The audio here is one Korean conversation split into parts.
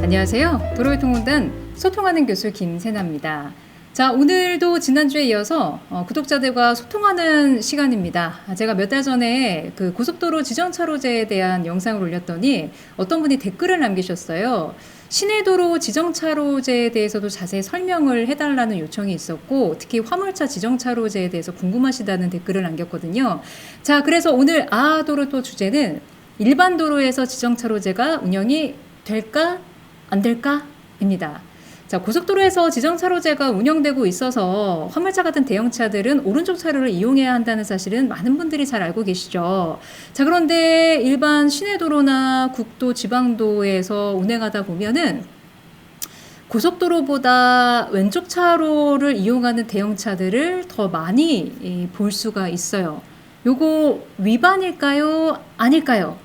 안녕하세요. 도로교통공단 소통하는 교수 김세나입니다. 자, 오늘도 지난주에 이어서 구독자들과 소통하는 시간입니다. 제가 몇 달 전에 그 고속도로 지정차로제에 대한 영상을 올렸더니 어떤 분이 댓글을 남기셨어요. 시내도로 지정차로제에 대해서도 자세히 설명을 해달라는 요청이 있었고, 특히 화물차 지정차로제에 대해서 궁금하시다는 댓글을 남겼거든요. 자, 그래서 오늘 도로 주제는 일반 도로에서 지정차로제가 운영이 될까 안 될까? 입니다. 자, 고속도로에서 지정차로제가 운영되고 있어서 화물차 같은 대형차들은 오른쪽 차로를 이용해야 한다는 사실은 많은 분들이 잘 알고 계시죠. 자, 그런데 일반 시내도로나 국도, 지방도에서 운행하다 보면은 고속도로보다 왼쪽 차로를 이용하는 대형차들을 더 많이 볼 수가 있어요. 요거 위반일까요? 아닐까요?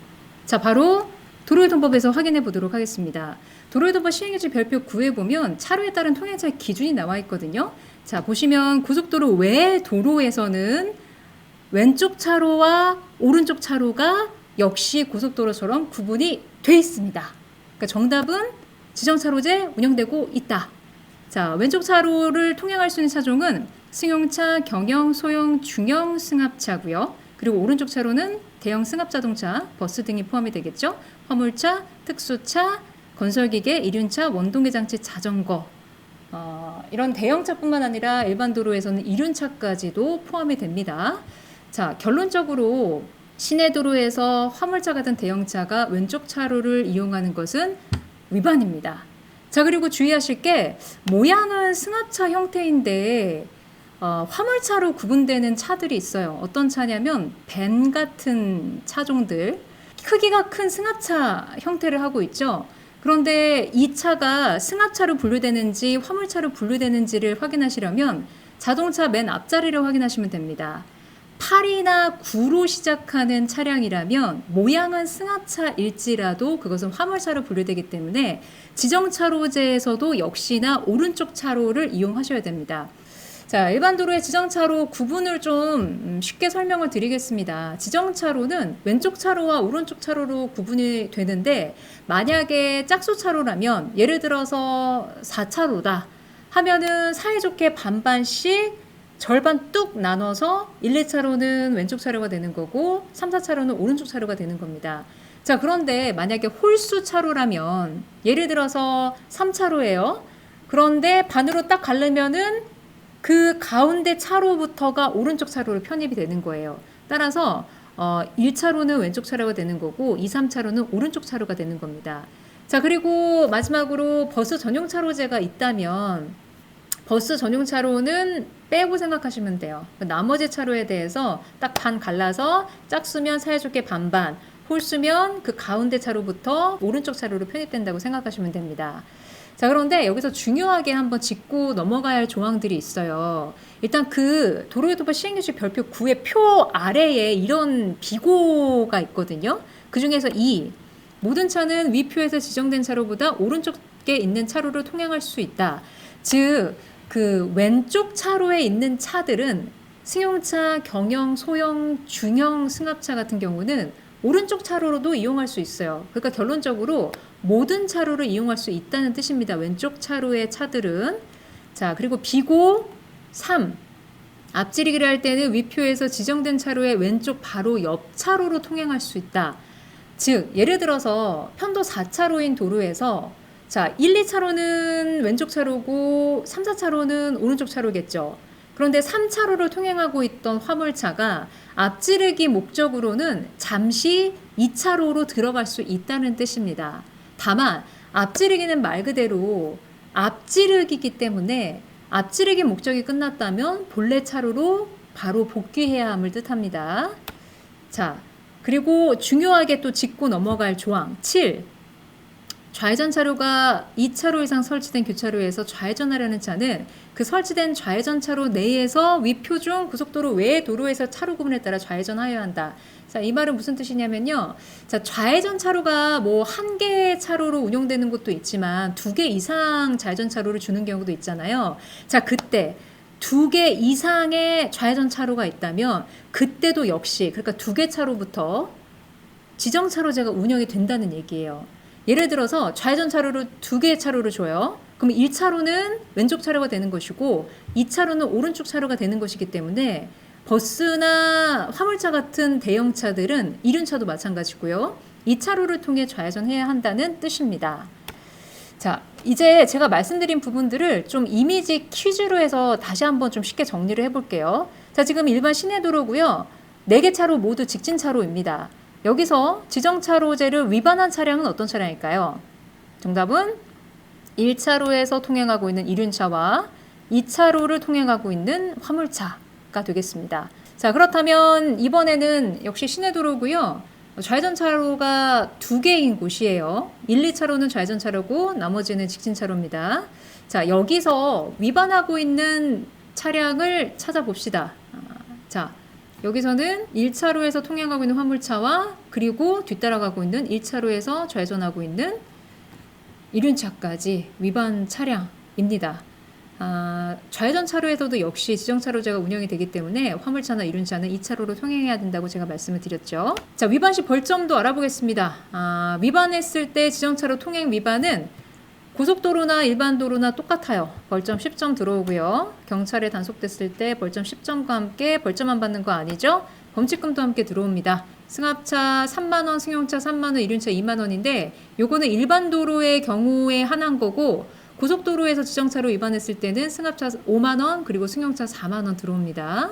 자, 바로 도로교통법에서 확인해 보도록 하겠습니다. 도로교통법 시행규칙 별표 9에 보면 차로에 따른 통행차의 기준이 나와 있거든요. 자, 보시면 고속도로 외 도로에서는 왼쪽 차로와 오른쪽 차로가 역시 고속도로처럼 구분이 돼 있습니다. 그러니까 정답은 지정차로제 운영되고 있다. 자, 왼쪽 차로를 통행할 수 있는 차종은 승용차, 경영, 소형, 중형 승합차고요. 그리고 오른쪽 차로는 대형 승합자동차, 버스 등이 포함이 되겠죠. 화물차, 특수차, 건설기계, 이륜차, 원동계장치, 자전거 이런 대형차뿐만 아니라 일반 도로에서는 이륜차까지도 포함이 됩니다. 자, 결론적으로 시내도로에서 화물차 같은 대형차가 왼쪽 차로를 이용하는 것은 위반입니다. 자, 그리고 주의하실 게 모양은 승합차 형태인데 화물차로 구분되는 차들이 있어요. 어떤 차냐면 밴 같은 차종들, 크기가 큰 승합차 형태를 하고 있죠. 그런데 이 차가 승합차로 분류되는지 화물차로 분류되는지를 확인하시려면 자동차 맨 앞자리를 확인하시면 됩니다. 8이나 9로 시작하는 차량이라면 모양은 승합차일지라도 그것은 화물차로 분류되기 때문에 지정차로제에서도 역시나 오른쪽 차로를 이용하셔야 됩니다. 자, 일반 도로의 지정차로 구분을 좀 쉽게 설명을 드리겠습니다. 지정차로는 왼쪽 차로와 오른쪽 차로로 구분이 되는데, 만약에 짝수차로라면 예를 들어서 4차로다 하면은 사이좋게 반반씩 절반 뚝 나눠서 1, 2차로는 왼쪽 차로가 되는 거고 3, 4차로는 오른쪽 차로가 되는 겁니다. 자, 그런데 만약에 홀수 차로라면 예를 들어서 3차로예요. 그런데 반으로 딱 가르면은 그 가운데 차로부터가 오른쪽 차로로 편입이 되는 거예요. 따라서 1차로는 왼쪽 차로가 되는 거고 2, 3차로는 오른쪽 차로가 되는 겁니다. 자, 그리고 마지막으로 버스 전용 차로제가 있다면 버스 전용 차로는 빼고 생각하시면 돼요. 나머지 차로에 대해서 딱 반 갈라서 짝수면 사이좋게 반반, 홀수면 그 가운데 차로부터 오른쪽 차로로 편입된다고 생각하시면 됩니다. 자, 그런데 여기서 중요하게 한번 짚고 넘어가야 할 조항들이 있어요. 일단 그 도로교통법 시행규칙 별표 9의 표 아래에 이런 비고가 있거든요. 그 중에서 모든 차는 위 표에서 지정된 차로보다 오른쪽에 있는 차로를 통행할 수 있다. 즉, 그 왼쪽 차로에 있는 차들은 승용차, 경영, 소형, 중형 승합차 같은 경우는 오른쪽 차로로도 이용할 수 있어요. 그러니까 결론적으로 모든 차로를 이용할 수 있다는 뜻입니다. 왼쪽 차로의 차들은. 자, 그리고 비고 3. 앞지르기를 할 때는 위표에서 지정된 차로의 왼쪽 바로 옆 차로로 통행할 수 있다. 즉, 예를 들어서 편도 4차로인 도로에서 자, 1, 2차로는 왼쪽 차로고 3, 4차로는 오른쪽 차로겠죠. 그런데 3차로를 통행하고 있던 화물차가 앞지르기 목적으로는 잠시 2차로로 들어갈 수 있다는 뜻입니다. 다만 앞지르기는 말 그대로 앞지르기이기 때문에 앞지르기 목적이 끝났다면 본래 차로로 바로 복귀해야 함을 뜻합니다. 자, 그리고 중요하게 또 짚고 넘어갈 조항 7. 좌회전 차로가 2차로 이상 설치된 교차로에서 좌회전하려는 차는 그 설치된 좌회전 차로 내에서 위표 중 고속도로 외의 도로에서 차로 구분에 따라 좌회전하여야 한다. 자, 이 말은 무슨 뜻이냐면요. 자, 좌회전 차로가 뭐 한 개의 차로로 운영되는 곳도 있지만 2개 이상 좌회전 차로를 주는 경우도 있잖아요. 자, 그때 2개 이상의 좌회전 차로가 있다면 그때도 역시 그러니까 2개 차로부터 지정차로제가 운영이 된다는 얘기예요. 예를 들어서 좌회전 차로를 2개의 차로를 줘요. 그럼 1차로는 왼쪽 차로가 되는 것이고 2차로는 오른쪽 차로가 되는 것이기 때문에 버스나 화물차 같은 대형차들은 이륜차도 마찬가지고요. 2차로를 통해 좌회전해야 한다는 뜻입니다. 자, 이제 제가 말씀드린 부분들을 좀 이미지 퀴즈로 해서 다시 한번 좀 쉽게 정리를 해볼게요. 자, 지금 일반 시내도로고요. 4개 차로 모두 직진차로입니다. 여기서 지정차로제를 위반한 차량은 어떤 차량일까요? 정답은 1차로에서 통행하고 있는 이륜차와 2차로를 통행하고 있는 화물차가 되겠습니다. 자, 그렇다면 이번에는 역시 시내도로고요. 좌회전 차로가 2개인 곳이에요. 1, 2차로는 좌회전 차로고 나머지는 직진 차로입니다. 자, 여기서 위반하고 있는 차량을 찾아봅시다. 자, 여기서는 1차로에서 통행하고 있는 화물차와 그리고 뒤따라가고 있는 1차로에서 좌회전하고 있는 이륜차까지 위반 차량입니다. 좌회전 차로에서도 역시 지정차로제가 운영이 되기 때문에 화물차나 이륜차는 2차로로 통행해야 된다고 제가 말씀을 드렸죠. 자, 위반 시 벌점도 알아보겠습니다. 위반했을 때 지정차로 통행 위반은 고속도로나 일반도로나 똑같아요. 벌점 10점 들어오고요. 경찰에 단속됐을 때 벌점 10점과 함께 벌점만 받는 거 아니죠? 범칙금도 함께 들어옵니다. 승합차 3만원, 승용차 3만원, 이륜차 2만원인데 요거는 일반도로의 경우에 한한 거고 고속도로에서 지정차로 위반했을 때는 승합차 5만원 그리고 승용차 4만원 들어옵니다.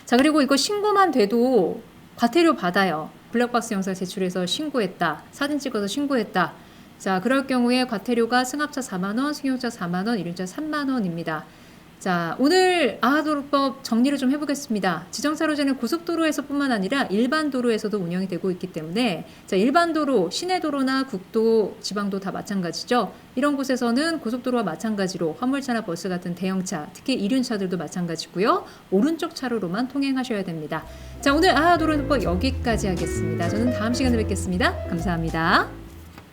자, 그리고 이거 신고만 돼도 과태료 받아요. 블랙박스 영상 제출해서 신고했다. 사진 찍어서 신고했다. 자, 그럴 경우에 과태료가 승합차 4만원, 승용차 4만원, 이륜차 3만원입니다. 자, 오늘 아하도로법 정리를 좀 해보겠습니다. 지정차로제는 고속도로에서 뿐만 아니라 일반 도로에서도 운영이 되고 있기 때문에 자, 일반 도로, 시내도로나 국도, 지방도 다 마찬가지죠. 이런 곳에서는 고속도로와 마찬가지로 화물차나 버스 같은 대형차, 특히 이륜차들도 마찬가지고요. 오른쪽 차로로만 통행하셔야 됩니다. 자, 오늘 아하도로법 여기까지 하겠습니다. 저는 다음 시간에 뵙겠습니다. 감사합니다.